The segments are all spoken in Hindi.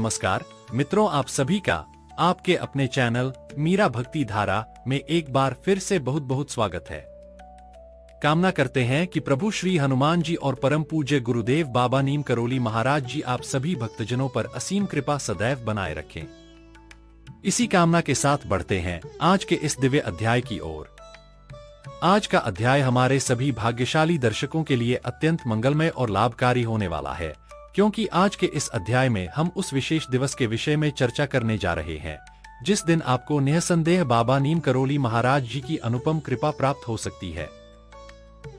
नमस्कार मित्रों, आप सभी का आपके अपने चैनल मीरा भक्ति धारा में एक बार फिर से बहुत बहुत स्वागत है। कामना करते हैं कि प्रभु श्री हनुमान जी और परम पूज्य गुरुदेव बाबा नीम करोली महाराज जी आप सभी भक्तजनों पर असीम कृपा सदैव बनाए रखें। इसी कामना के साथ बढ़ते हैं आज के इस दिव्य अध्याय की ओर। आज का अध्याय हमारे सभी भाग्यशाली दर्शकों के लिए अत्यंत मंगलमय और लाभकारी होने वाला है, क्योंकि आज के इस अध्याय में हम उस विशेष दिवस के विषय में चर्चा करने जा रहे हैं जिस दिन आपको निःसंदेह बाबा नीम करोली महाराज जी की अनुपम कृपा प्राप्त हो सकती है।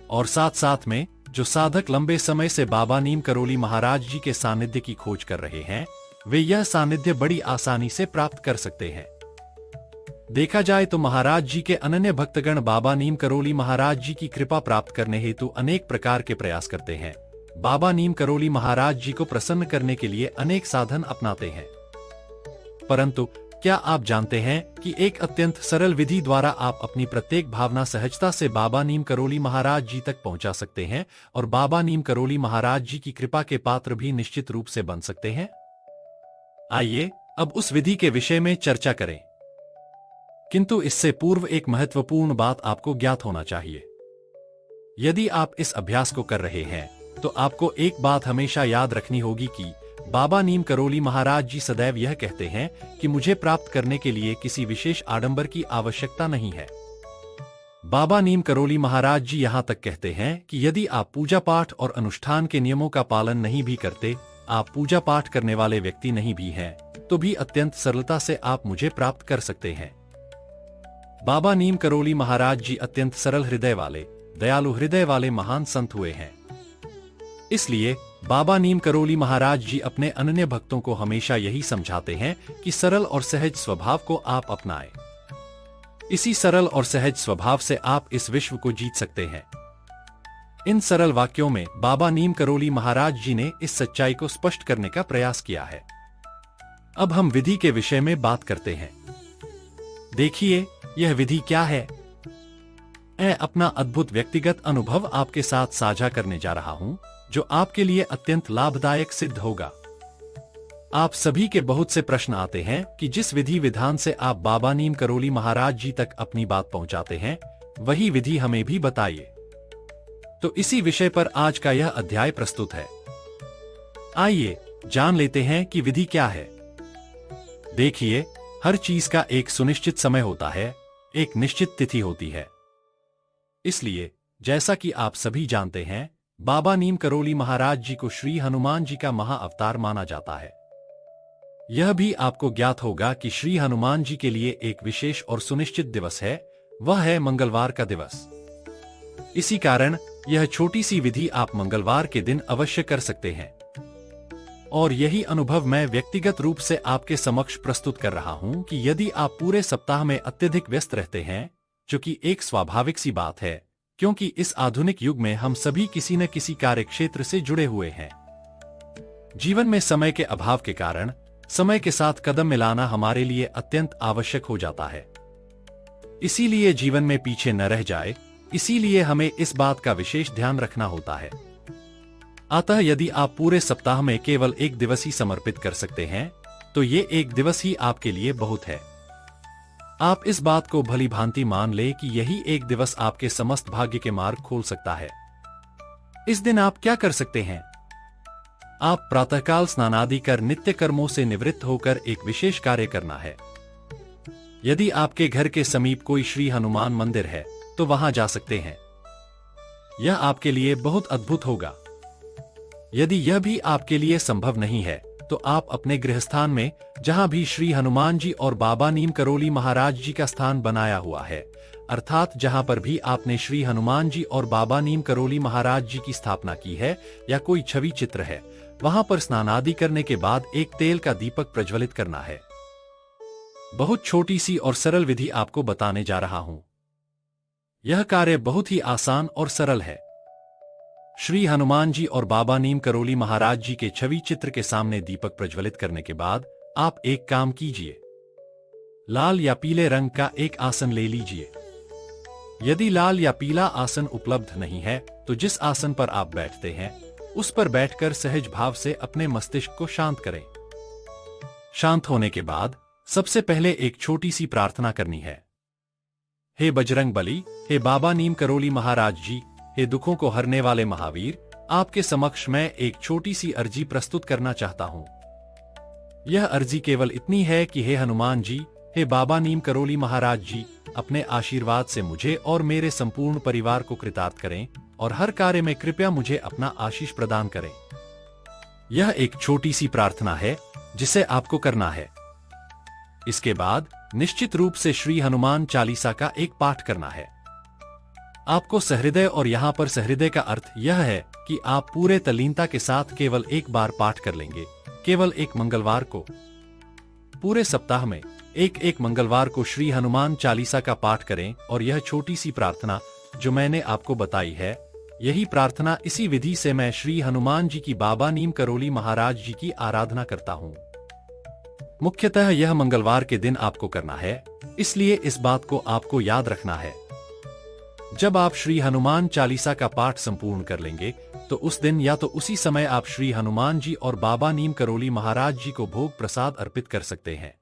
और साथ साथ में जो साधक लंबे समय से बाबा नीम करोली महाराज जी के सानिध्य की खोज कर रहे हैं, वे यह सानिध्य बड़ी आसानी से प्राप्त कर सकते हैं। देखा जाए तो महाराज जी के अनन्य भक्तगण बाबा नीम करोली महाराज जी की कृपा प्राप्त करने हेतु अनेक प्रकार के प्रयास करते हैं। बाबा नीम करोली महाराज जी को प्रसन्न करने के लिए अनेक साधन अपनाते हैं, परंतु क्या आप जानते हैं कि एक अत्यंत सरल विधि द्वारा आप अपनी प्रत्येक भावना सहजता से बाबा नीम करोली महाराज जी तक पहुंचा सकते हैं और बाबा नीम करोली महाराज जी की कृपा के पात्र भी निश्चित रूप से बन सकते हैं। आइए अब उस विधि के विषय में चर्चा करें, किंतु इससे पूर्व एक महत्वपूर्ण बात आपको ज्ञात होना चाहिए। यदि आप इस अभ्यास को कर रहे हैं तो आपको एक बात हमेशा याद रखनी होगी कि बाबा नीम करोली महाराज जी सदैव यह कहते हैं कि मुझे प्राप्त करने के लिए किसी विशेष आडंबर की आवश्यकता नहीं है। बाबा नीम करोली महाराज जी यहाँ तक कहते हैं कि यदि आप पूजा पाठ और अनुष्ठान के नियमों का पालन नहीं भी करते, आप पूजा पाठ करने वाले व्यक्ति नहीं भी हैं, तो भी अत्यंत सरलता से आप मुझे प्राप्त कर सकते हैं। बाबा नीम करोली महाराज जी अत्यंत सरल हृदय वाले, दयालु हृदय वाले महान संत हुए हैं। इसलिए बाबा नीम करोली महाराज जी अपने अनन्य भक्तों को हमेशा यही समझाते हैं कि सरल और सहज स्वभाव को आप अपनाएं। इसी सरल और सहज स्वभाव से आप इस विश्व को जीत सकते हैं। इन सरल वाक्यों में बाबा नीम करोली महाराज जी ने इस सच्चाई को स्पष्ट करने का प्रयास किया है। अब हम विधि के विषय में बात करते हैं। देखिए, यह विधि क्या है। मैं अपना अद्भुत व्यक्तिगत अनुभव आपके साथ साझा करने जा रहा हूं, जो आपके लिए अत्यंत लाभदायक सिद्ध होगा। आप सभी के बहुत से प्रश्न आते हैं कि जिस विधि विधान से आप बाबा नीम करोली महाराज जी तक अपनी बात पहुंचाते हैं, वही विधि हमें भी बताइए। तो इसी विषय पर आज का यह अध्याय प्रस्तुत है। आइए जान लेते हैं कि विधि क्या है। देखिए, हर चीज का एक सुनिश्चित समय होता है, एक निश्चित तिथि होती है। इसलिए जैसा कि आप सभी जानते हैं, बाबा नीम करोली महाराज जी को श्री हनुमान जी का महाअवतार माना जाता है। यह भी आपको ज्ञात होगा कि श्री हनुमान जी के लिए एक विशेष और सुनिश्चित दिवस है, वह है मंगलवार का दिवस। इसी कारण यह छोटी सी विधि आप मंगलवार के दिन अवश्य कर सकते हैं। और यही अनुभव मैं व्यक्तिगत रूप से आपके समक्ष प्रस्तुत कर रहा हूं कि यदि आप पूरे सप्ताह में अत्यधिक व्यस्त रहते हैं, जो कि एक स्वाभाविक सी बात है, क्योंकि इस आधुनिक युग में हम सभी किसी न किसी कार्य क्षेत्र से जुड़े हुए हैं। जीवन में समय के अभाव के कारण समय के साथ कदम मिलाना हमारे लिए अत्यंत आवश्यक हो जाता है। इसीलिए जीवन में पीछे न रह जाए, इसीलिए हमें इस बात का विशेष ध्यान रखना होता है। अतः यदि आप पूरे सप्ताह में केवल एक दिवस ही समर्पित कर सकते हैं, तो ये एक दिवस ही आपके लिए बहुत है। आप इस बात को भली भांति मान ले कि यही एक दिवस आपके समस्त भाग्य के मार्ग खोल सकता है। इस दिन आप क्या कर सकते हैं? आप प्रातःकाल स्नानादि कर नित्य कर्मों से निवृत्त होकर एक विशेष कार्य करना है। यदि आपके घर के समीप कोई श्री हनुमान मंदिर है, तो वहां जा सकते हैं। यह आपके लिए बहुत अद्भुत होगा। यदि यह भी आपके लिए संभव नहीं है, तो आप अपने गृहस्थान में, जहां भी श्री हनुमान जी और बाबा नीम करोली महाराज जी का स्थान बनाया हुआ है, अर्थात जहां पर भी आपने श्री हनुमान जी और बाबा नीम करोली महाराज जी की स्थापना की है या कोई छवि चित्र है, वहां पर स्नानादि करने के बाद एक तेल का दीपक प्रज्वलित करना है। बहुत छोटी सी और सरल विधि आपको बताने जा रहा हूं। यह कार्य बहुत ही आसान और सरल है। श्री हनुमान जी और बाबा नीम करोली महाराज जी के छवि चित्र के सामने दीपक प्रज्वलित करने के बाद आप एक काम कीजिए। लाल या पीले रंग का एक आसन ले लीजिए। यदि लाल या पीला आसन उपलब्ध नहीं है, तो जिस आसन पर आप बैठते हैं, उस पर बैठकर सहज भाव से अपने मस्तिष्क को शांत करें। शांत होने के बाद सबसे पहले एक छोटी सी प्रार्थना करनी है। हे बजरंग बली, हे बाबा नीम करोली महाराज जी, हे दुखों को हरने वाले महावीर, आपके समक्ष मैं एक छोटी सी अर्जी प्रस्तुत करना चाहता हूं। यह अर्जी केवल इतनी है कि हे हनुमान जी, हे बाबा नीम करोली महाराज जी, अपने आशीर्वाद से मुझे और मेरे संपूर्ण परिवार को कृतार्थ करें और हर कार्य में कृपया मुझे अपना आशीष प्रदान करें। यह एक छोटी सी प्रार्थना है जिसे आपको करना है। इसके बाद निश्चित रूप से श्री हनुमान चालीसा का एक पाठ करना है। आपको सहृदय, और यहाँ पर सहृदय का अर्थ यह है कि आप पूरे तल्लीनता के साथ केवल एक बार पाठ कर लेंगे, केवल एक मंगलवार को। पूरे सप्ताह में एक एक मंगलवार को श्री हनुमान चालीसा का पाठ करें और यह छोटी सी प्रार्थना जो मैंने आपको बताई है, यही प्रार्थना, इसी विधि से मैं श्री हनुमान जी की बाबा नीम करोली महाराज जी की आराधना करता हूँ। मुख्यतः यह मंगलवार के दिन आपको करना है, इसलिए इस बात को आपको याद रखना है। जब आप श्री हनुमान चालीसा का पाठ संपूर्ण कर लेंगे तो उस दिन या तो उसी समय आप श्री हनुमान जी और बाबा नीम करोली महाराज जी को भोग प्रसाद अर्पित कर सकते हैं।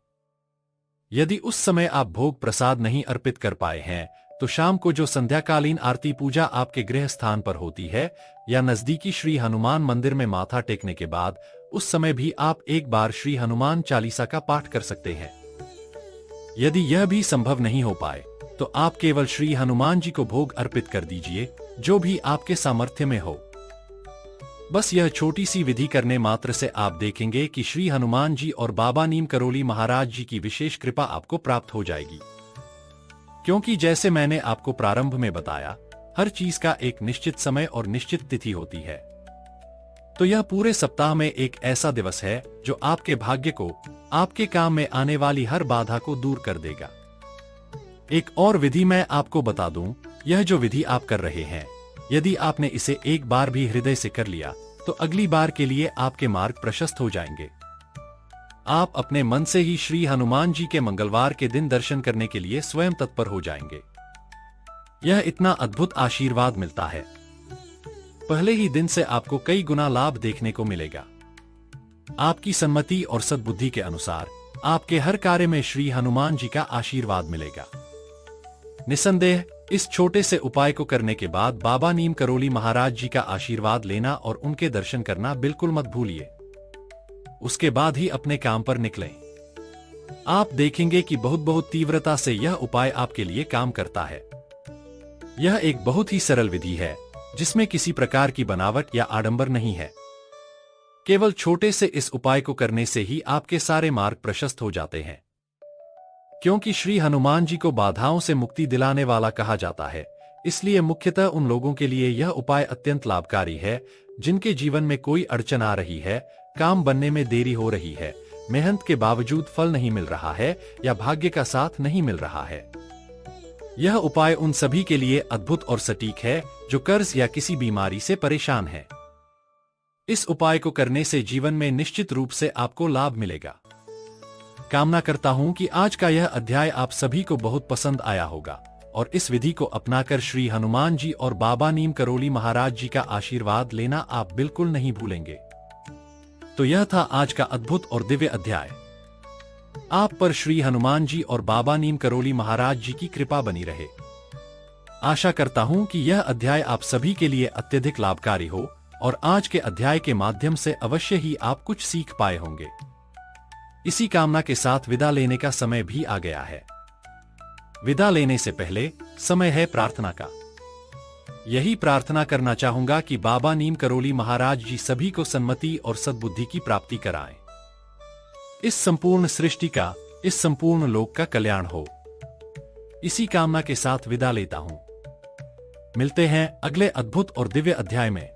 यदि उस समय आप भोग प्रसाद नहीं अर्पित कर पाए हैं तो शाम को जो संध्याकालीन आरती पूजा आपके गृह स्थान पर होती है या नजदीकी श्री हनुमान मंदिर में माथा टेकने के बाद, उस समय भी आप एक बार श्री हनुमान चालीसा का पाठ कर सकते हैं। यदि यह भी संभव नहीं हो पाए तो आप केवल श्री हनुमान जी को भोग अर्पित कर दीजिए, जो भी आपके सामर्थ्य में हो। बस यह छोटी सी विधि करने मात्र से आप देखेंगे कि श्री हनुमान जी और बाबा नीम करोली महाराज जी की विशेष कृपा आपको प्राप्त हो जाएगी। क्योंकि जैसे मैंने आपको प्रारंभ में बताया, हर चीज का एक निश्चित समय और निश्चित तिथि होती है। तो यह पूरे सप्ताह में एक ऐसा दिवस है जो आपके भाग्य को, आपके काम में आने वाली हर बाधा को दूर कर देगा। एक और विधि मैं आपको बता दूं, यह जो विधि आप कर रहे हैं, यदि आपने इसे एक बार भी हृदय से कर लिया तो अगली बार के लिए आपके मार्ग प्रशस्त हो जाएंगे। आप अपने मन से ही श्री हनुमान जी के मंगलवार के दिन दर्शन करने के लिए स्वयं तत्पर हो जाएंगे। यह इतना अद्भुत आशीर्वाद मिलता है, पहले ही दिन से आपको कई गुना लाभ देखने को मिलेगा। आपकी सम्मति और सद्बुद्धि के अनुसार आपके हर कार्य में श्री हनुमान जी का आशीर्वाद मिलेगा। निसंदेह इस छोटे से उपाय को करने के बाद बाबा नीम करोली महाराज जी का आशीर्वाद लेना और उनके दर्शन करना बिल्कुल मत भूलिए। उसके बाद ही अपने काम पर निकलें। आप देखेंगे कि बहुत बहुत तीव्रता से यह उपाय आपके लिए काम करता है। यह एक बहुत ही सरल विधि है जिसमें किसी प्रकार की बनावट या आडंबर नहीं है। केवल छोटे से इस उपाय को करने से ही आपके सारे मार्ग प्रशस्त हो जाते हैं। क्योंकि श्री हनुमान जी को बाधाओं से मुक्ति दिलाने वाला कहा जाता है, इसलिए मुख्यतः उन लोगों के लिए यह उपाय अत्यंत लाभकारी है जिनके जीवन में कोई अड़चन आ रही है, काम बनने में देरी हो रही है, मेहनत के बावजूद फल नहीं मिल रहा है या भाग्य का साथ नहीं मिल रहा है। यह उपाय उन सभी के लिए अद्भुत और सटीक है जो कर्ज या किसी बीमारी से परेशान है। इस उपाय को करने से जीवन में निश्चित रूप से आपको लाभ मिलेगा। कामना करता हूं कि आज का यह अध्याय आप सभी को बहुत पसंद आया होगा और इस विधि को अपनाकर श्री हनुमान जी और बाबा नीम करोली महाराज जी का आशीर्वाद लेना आप बिल्कुल नहीं भूलेंगे। तो यह था आज का अद्भुत और दिव्य अध्याय। आप पर श्री हनुमान जी और बाबा नीम करोली महाराज जी की कृपा बनी रहे। आशा करता हूं कि यह अध्याय आप सभी के लिए अत्यधिक लाभकारी हो और आज के अध्याय के माध्यम से अवश्य ही आप कुछ सीख पाए होंगे। इसी कामना के साथ विदा लेने का समय भी आ गया है। विदा लेने से पहले समय है प्रार्थना का। यही प्रार्थना करना चाहूंगा कि बाबा नीम करोली महाराज जी सभी को सन्मति और सद्बुद्धि की प्राप्ति कराएं। इस संपूर्ण सृष्टि का, इस संपूर्ण लोक का कल्याण हो। इसी कामना के साथ विदा लेता हूं। मिलते हैं अगले अद्भुत और दिव्य अध्याय में।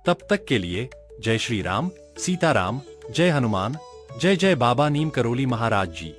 तब तक के लिए जय श्री राम, सीताराम, जय हनुमान, जय जय बाबा नीम करोली महाराज जी।